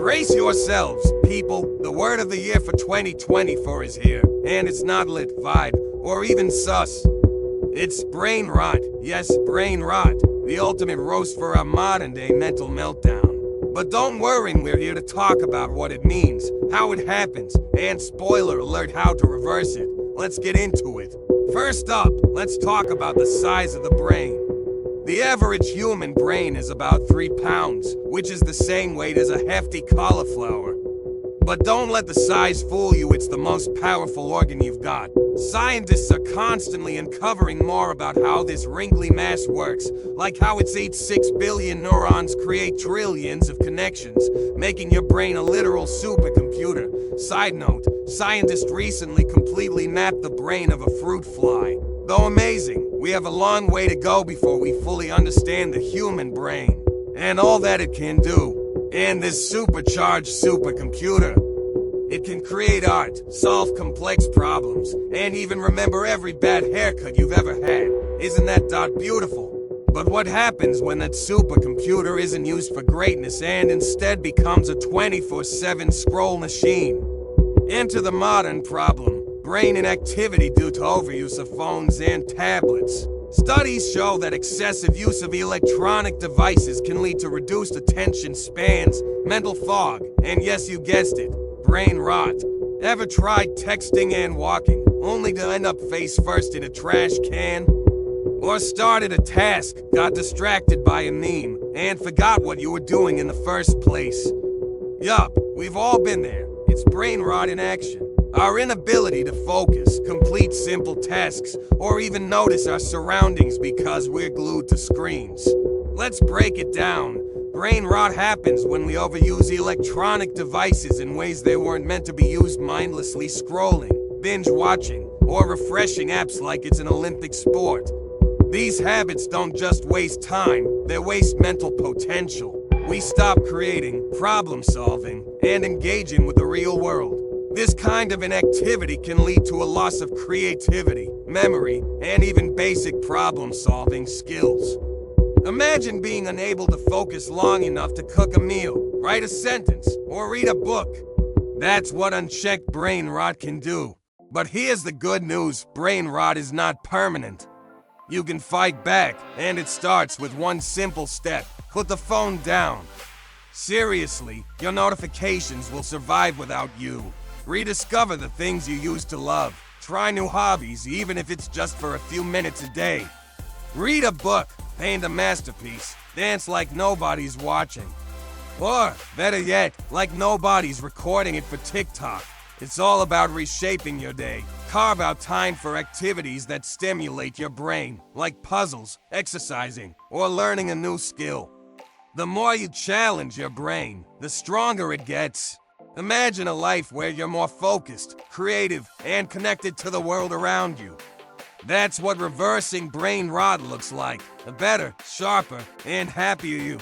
Brace yourselves, people. The word of the year for 2024 is here, and it's not lit, vibe, or even sus. It's brain rot. Yes, brain rot. The ultimate roast for our modern-day mental meltdown. But don't worry, we're here to talk about what it means, how it happens, and spoiler alert, how to reverse it. Let's get into it. First up, let's talk about the size of the brain. The average human brain is about 3 pounds, which is the same weight as a hefty cauliflower. But don't let the size fool you, it's the most powerful organ you've got. Scientists are constantly uncovering more about how this wrinkly mass works, like how its 86 billion neurons create trillions of connections, making your brain a literal supercomputer. Side note, scientists recently completely mapped the brain of a fruit fly. Though amazing, we have a long way to go before we fully understand the human brain and all that it can do. And this supercharged supercomputer, it can create art, solve complex problems, and even remember every bad haircut you've ever had. Isn't that beautiful? But what happens when that supercomputer isn't used for greatness and instead becomes a 24/7 scroll machine? Enter the modern problem: brain inactivity due to overuse of phones and tablets. Studies show that excessive use of electronic devices can lead to reduced attention spans, mental fog, and yes, you guessed it, brain rot. Ever tried texting and walking, only to end up face first in a trash can? Or started a task, got distracted by a meme, and forgot what you were doing in the first place? Yup, we've all been there. It's brain rot in action. Our inability to focus, complete simple tasks, or even notice our surroundings because we're glued to screens. Let's break it down. Brain rot happens when we overuse electronic devices in ways they weren't meant to be used, mindlessly scrolling, binge watching, or refreshing apps like it's an Olympic sport. These habits don't just waste time, they waste mental potential. We stop creating, problem solving, and engaging with the real world. This kind of inactivity can lead to a loss of creativity, memory, and even basic problem-solving skills. Imagine being unable to focus long enough to cook a meal, write a sentence, or read a book. That's what unchecked brain rot can do. But here's the good news: brain rot is not permanent. You can fight back, and it starts with one simple step: put the phone down. Seriously, your notifications will survive without you. Rediscover the things you used to love. Try new hobbies, even if it's just for a few minutes a day. Read a book, paint a masterpiece, dance like nobody's watching. Or, better yet, like nobody's recording it for TikTok. It's all about reshaping your day. Carve out time for activities that stimulate your brain, like puzzles, exercising, or learning a new skill. The more you challenge your brain, the stronger it gets. Imagine a life where you're more focused, creative, and connected to the world around you. That's what reversing brain rot looks like: a better, sharper, and happier you.